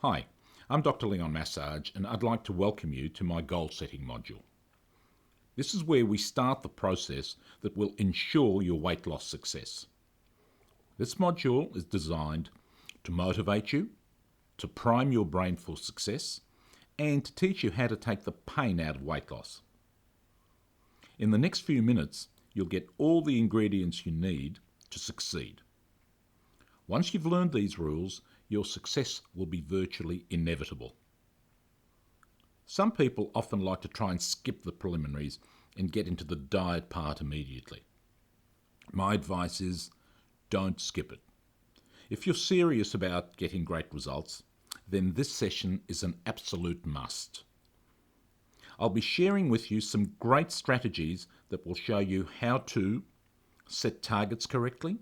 Hi, I'm Dr. Leon Massage and I'd like to welcome you to my goal setting module. This is where we start the process that will ensure your weight loss success. This module is designed to motivate you, to prime your brain for success, and to teach you how to take the pain out of weight loss. In the next few minutes, you'll get all the ingredients you need to succeed. Once you've learned these rules, your success will be virtually inevitable. Some people often like to try and skip the preliminaries and get into the diet part immediately. My advice is, don't skip it. If you're serious about getting great results, then this session is an absolute must. I'll be sharing with you some great strategies that will show you how to set targets correctly,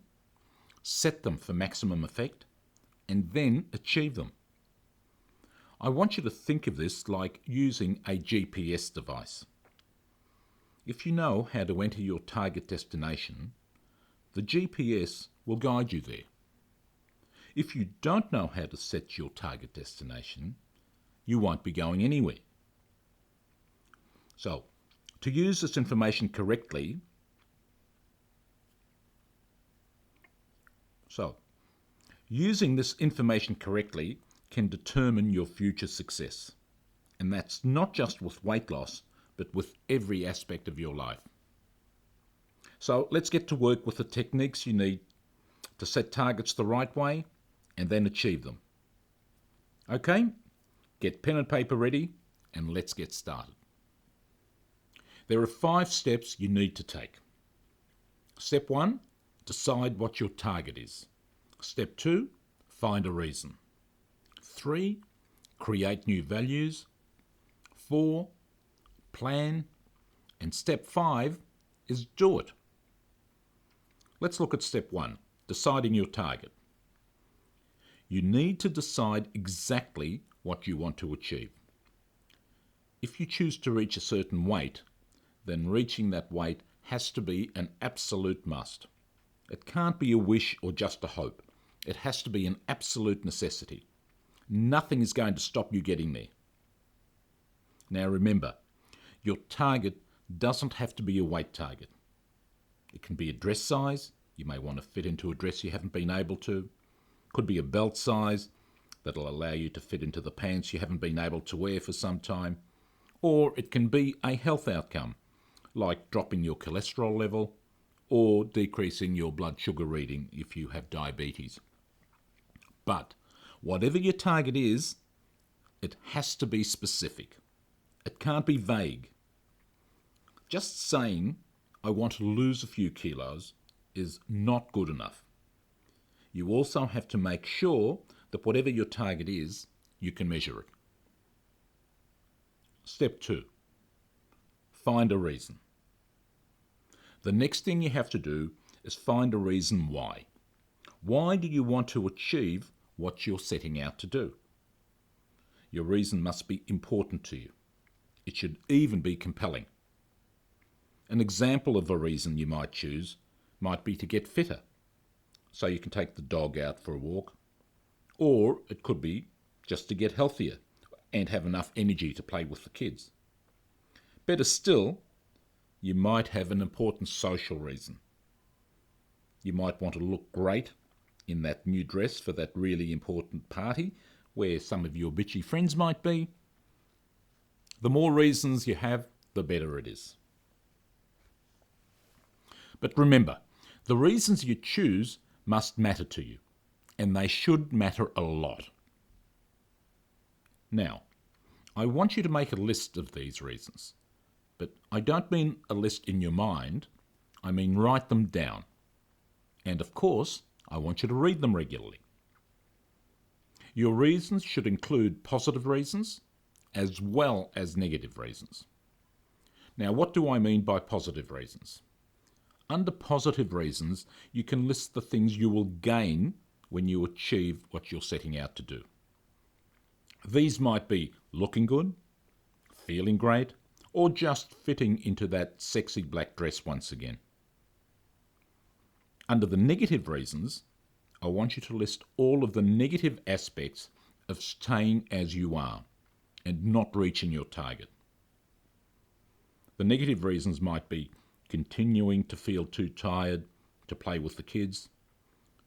set them for maximum effect, and then achieve them. I want you to think of this like using a GPS device. If you know how to enter your target destination, the GPS will guide you there. If you don't know how to set your target destination, you won't be going anywhere. So, to use this information correctly, using this information correctly can determine your future success. And that's not just with weight loss, but with every aspect of your life. So let's get to work with the techniques you need to set targets the right way and then achieve them. Okay, get pen and paper ready and let's get started. There are 5 steps you need to take. Step 1, decide what your target is. Step 2, find a reason. 3, create new values. 4, plan. And step 5 is do it. Let's look at step 1, deciding your target. You need to decide exactly what you want to achieve. If you choose to reach a certain weight, then reaching that weight has to be an absolute must. It can't be a wish or just a hope. It has to be an absolute necessity. Nothing is going to stop you getting there. Now remember, your target doesn't have to be a weight target. It can be a dress size. You may want to fit into a dress you haven't been able to. Could be a belt size that'll allow you to fit into the pants you haven't been able to wear for some time. Or it can be a health outcome, like dropping your cholesterol level or decreasing your blood sugar reading if you have diabetes. But whatever your target is, it has to be specific. It can't be vague. Just saying, I want to lose a few kilos is not good enough. You also have to make sure that whatever your target is, you can measure it. Step 2, find a reason. The next thing you have to do is find a reason why. Why do you want to achieve what you're setting out to do? Your reason must be important to you. It should even be compelling. An example of a reason you might choose might be to get fitter, so you can take the dog out for a walk. Or it could be just to get healthier and have enough energy to play with the kids. Better still, you might have an important social reason. You might want to look great in that new dress for that really important party where some of your bitchy friends might be. The more reasons you have, the better it is. But remember, the reasons you choose must matter to you, and they should matter a lot. Now, I want you to make a list of these reasons, but I don't mean a list in your mind, I mean write them down. And of course, I want you to read them regularly. Your reasons should include positive reasons as well as negative reasons. Now, what do I mean by positive reasons? Under positive reasons, you can list the things you will gain when you achieve what you're setting out to do. These might be looking good, feeling great, or just fitting into that sexy black dress once again. Under the negative reasons, I want you to list all of the negative aspects of staying as you are and not reaching your target. The negative reasons might be continuing to feel too tired to play with the kids,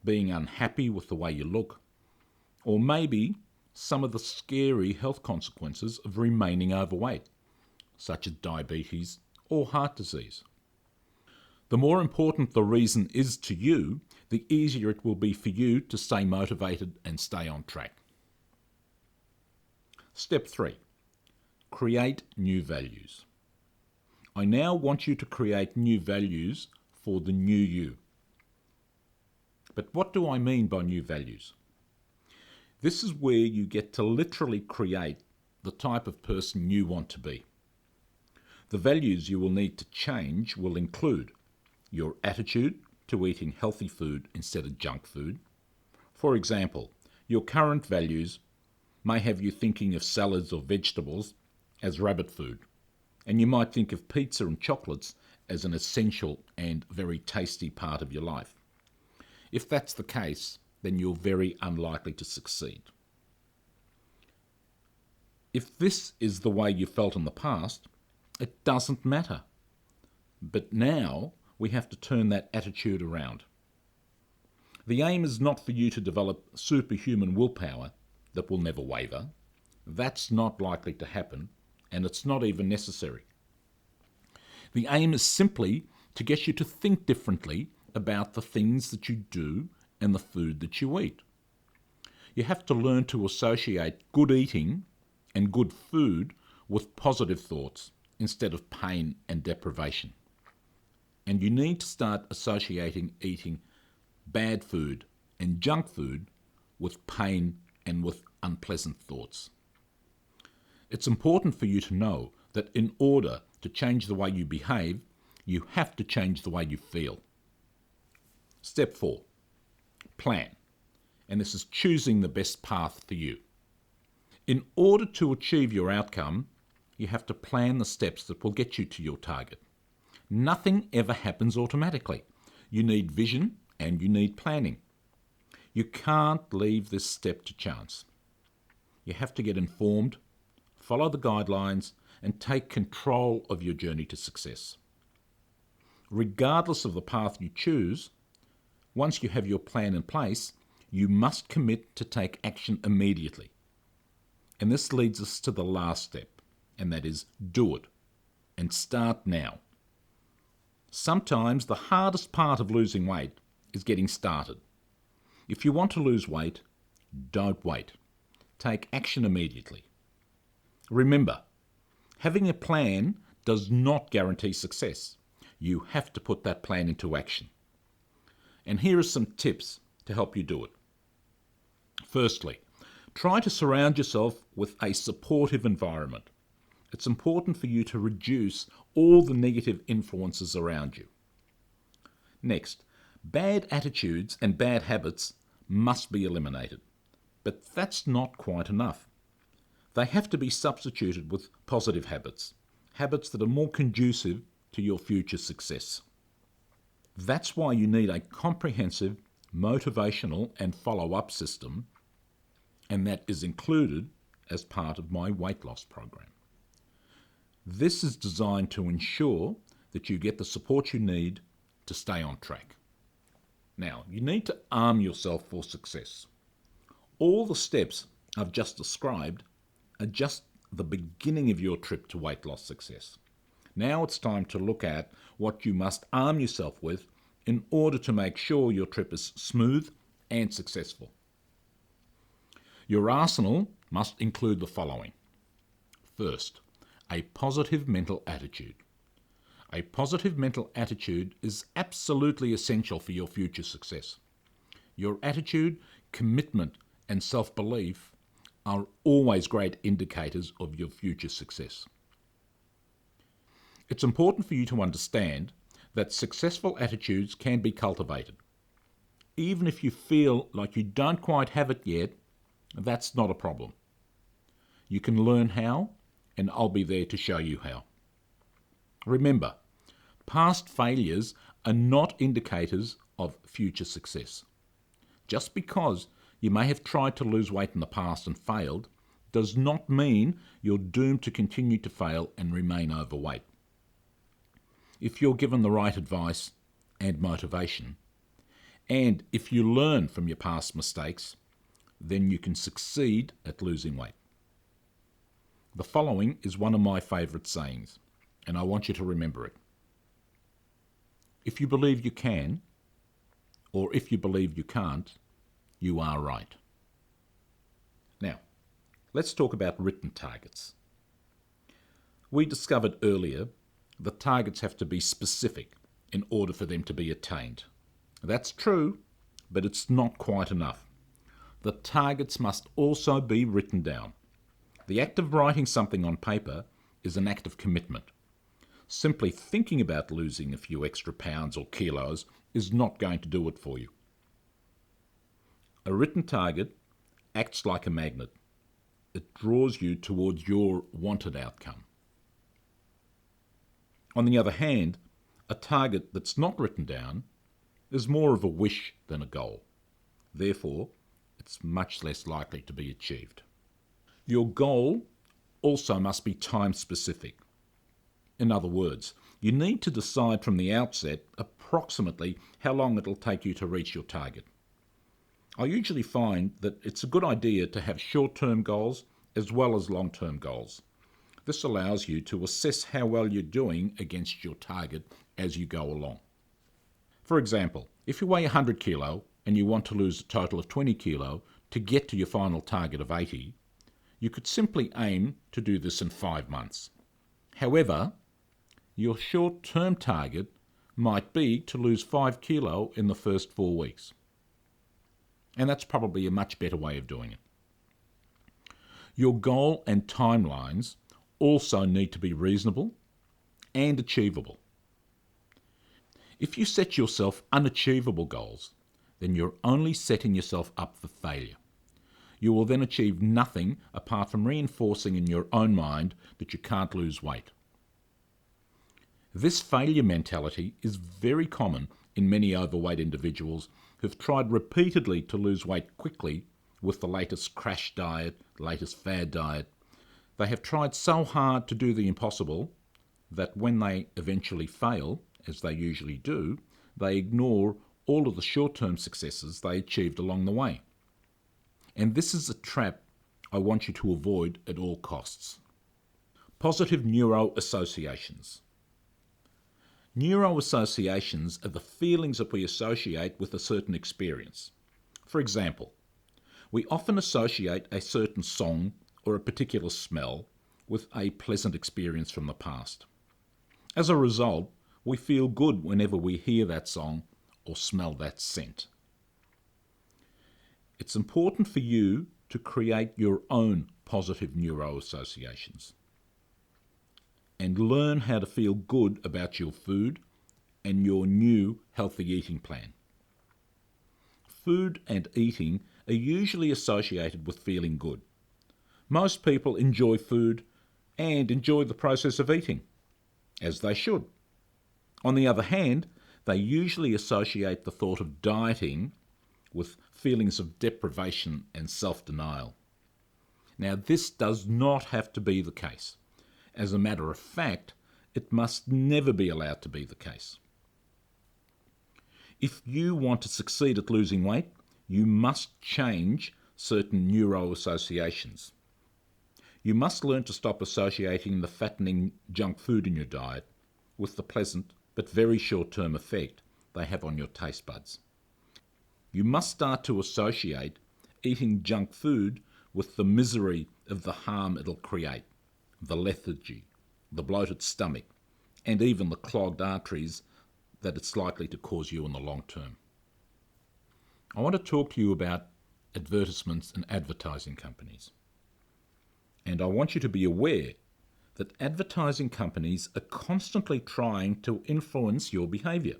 being unhappy with the way you look, or maybe some of the scary health consequences of remaining overweight, such as diabetes or heart disease. The more important the reason is to you, the easier it will be for you to stay motivated and stay on track. Step 3. Create new values. I now want you to create new values for the new you. But what do I mean by new values? This is where you get to literally create the type of person you want to be. The values you will need to change will include your attitude to eating healthy food instead of junk food. For example, your current values may have you thinking of salads or vegetables as rabbit food, and you might think of pizza and chocolates as an essential and very tasty part of your life. If that's the case, then you're very unlikely to succeed. If this is the way you felt in the past, it doesn't matter. But now we have to turn that attitude around. The aim is not for you to develop superhuman willpower that will never waver. That's not likely to happen, and it's not even necessary. The aim is simply to get you to think differently about the things that you do and the food that you eat. You have to learn to associate good eating and good food with positive thoughts instead of pain and deprivation. And you need to start associating eating bad food and junk food with pain and with unpleasant thoughts. It's important for you to know that in order to change the way you behave, you have to change the way you feel. Step 4. Plan. And this is choosing the best path for you. In order to achieve your outcome, you have to plan the steps that will get you to your target. Nothing ever happens automatically. You need vision and you need planning. You can't leave this step to chance. You have to get informed, follow the guidelines, and take control of your journey to success. Regardless of the path you choose, once you have your plan in place, you must commit to take action immediately. And this leads us to the last step, and that is do it, and start now. Sometimes the hardest part of losing weight is getting started. If you want to lose weight, don't wait. Take action immediately. Remember, having a plan does not guarantee success. You have to put that plan into action. And here are some tips to help you do it. Firstly, try to surround yourself with a supportive environment. It's important for you to reduce all the negative influences around you. Next, bad attitudes and bad habits must be eliminated. But that's not quite enough. They have to be substituted with positive habits, habits that are more conducive to your future success. That's why you need a comprehensive, motivational and follow-up system, and that is included as part of my weight loss program. This is designed to ensure that you get the support you need to stay on track. Now, you need to arm yourself for success. All the steps I've just described are just the beginning of your trip to weight loss success. Now it's time to look at what you must arm yourself with in order to make sure your trip is smooth and successful. Your arsenal must include the following. First, a positive mental attitude. A positive mental attitude is absolutely essential for your future success. Your attitude, commitment, and self-belief are always great indicators of your future success. It's important for you to understand that successful attitudes can be cultivated. Even if you feel like you don't quite have it yet, that's not a problem. You can learn how, and I'll be there to show you how. Remember, past failures are not indicators of future success. Just because you may have tried to lose weight in the past and failed, does not mean you're doomed to continue to fail and remain overweight. If you're given the right advice and motivation, and if you learn from your past mistakes, then you can succeed at losing weight. The following is one of my favourite sayings, and I want you to remember it. If you believe you can, or if you believe you can't, you are right. Now, let's talk about written targets. We discovered earlier that targets have to be specific in order for them to be attained. That's true, but it's not quite enough. The targets must also be written down. The act of writing something on paper is an act of commitment. Simply thinking about losing a few extra pounds or kilos is not going to do it for you. A written target acts like a magnet. It draws you towards your wanted outcome. On the other hand, a target that's not written down is more of a wish than a goal. Therefore, it's much less likely to be achieved. Your goal also must be time-specific. In other words, you need to decide from the outset approximately how long it'll take you to reach your target. I usually find that it's a good idea to have short-term goals as well as long-term goals. This allows you to assess how well you're doing against your target as you go along. For example, if you weigh 100 kilo and you want to lose a total of 20 kilo to get to your final target of 80, you could simply aim to do this in 5 months. However, your short-term target might be to lose 5 kilo in the first 4 weeks. And that's probably a much better way of doing it. Your goal and timelines also need to be reasonable and achievable. If you set yourself unachievable goals, then you're only setting yourself up for failure. You will then achieve nothing apart from reinforcing in your own mind that you can't lose weight. This failure mentality is very common in many overweight individuals who've tried repeatedly to lose weight quickly with the latest crash diet, latest fad diet. They have tried so hard to do the impossible that when they eventually fail, as they usually do, they ignore all of the short-term successes they achieved along the way. And this is a trap I want you to avoid at all costs. Positive neuro-associations. Neuro-associations are the feelings that we associate with a certain experience. For example, we often associate a certain song or a particular smell with a pleasant experience from the past. As a result, we feel good whenever we hear that song or smell that scent. It's important for you to create your own positive neuroassociations and learn how to feel good about your food and your new healthy eating plan. Food and eating are usually associated with feeling good. Most people enjoy food and enjoy the process of eating, as they should. On the other hand, they usually associate the thought of dieting with feelings of deprivation and self-denial. Now, this does not have to be the case. As a matter of fact, it must never be allowed to be the case. If you want to succeed at losing weight, you must change certain neuroassociations. You must learn to stop associating the fattening junk food in your diet with the pleasant but very short-term effect they have on your taste buds. You must start to associate eating junk food with the misery of the harm it'll create, the lethargy, the bloated stomach, and even the clogged arteries that it's likely to cause you in the long term. I want to talk to you about advertisements and advertising companies. And I want you to be aware that advertising companies are constantly trying to influence your behaviour.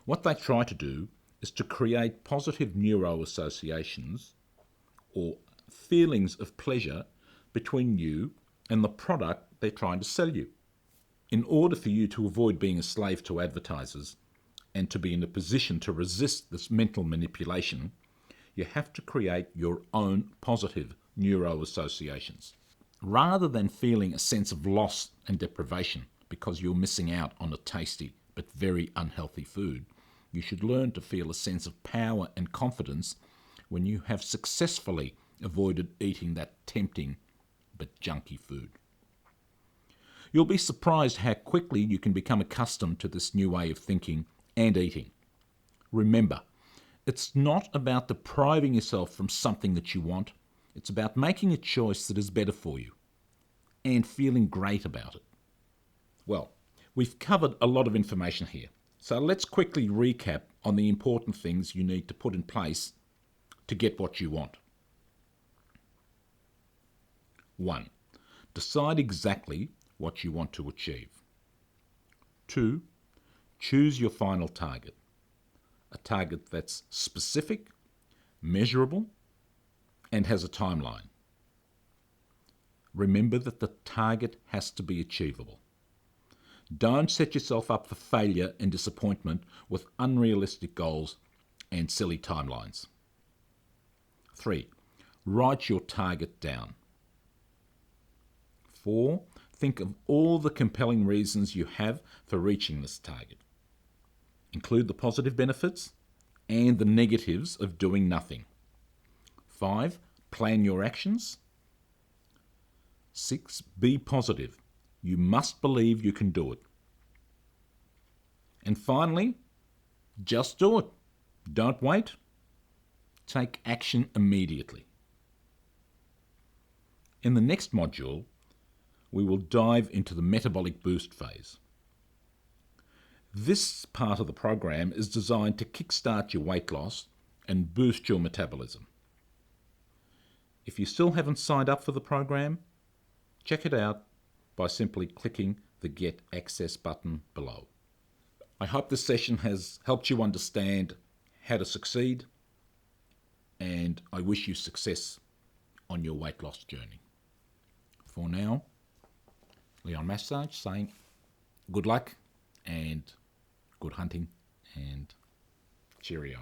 What they try to do is to create positive neuroassociations or feelings of pleasure between you and the product they're trying to sell you. In order for you to avoid being a slave to advertisers and to be in a position to resist this mental manipulation, You have to create your own positive neuroassociations. Rather than feeling a sense of loss and deprivation because you're missing out on a tasty but very unhealthy food, you should learn to feel a sense of power and confidence when you have successfully avoided eating that tempting but junky food. You'll be surprised how quickly you can become accustomed to this new way of thinking and eating. Remember, it's not about depriving yourself from something that you want. It's about making a choice that is better for you and feeling great about it. Well, we've covered a lot of information here, so let's quickly recap on the important things you need to put in place to get what you want. 1. Decide exactly what you want to achieve. 2. Choose your final target. A target that's specific, measurable, and has a timeline. Remember that the target has to be achievable. Don't set yourself up for failure and disappointment with unrealistic goals and silly timelines. 3. Write your target down. 4. Think of all the compelling reasons you have for reaching this target. Include the positive benefits and the negatives of doing nothing. 5. Plan your actions. 6. Be positive. You must believe you can do it. And finally, just do it. Don't wait. Take action immediately. In the next module, we will dive into the metabolic boost phase. This part of the program is designed to kickstart your weight loss and boost your metabolism. If you still haven't signed up for the program, check it out by simply clicking the Get Access button below. I hope this session has helped you understand how to succeed, and I wish you success on your weight loss journey. For now, Leon Massage saying good luck and good hunting and cheerio.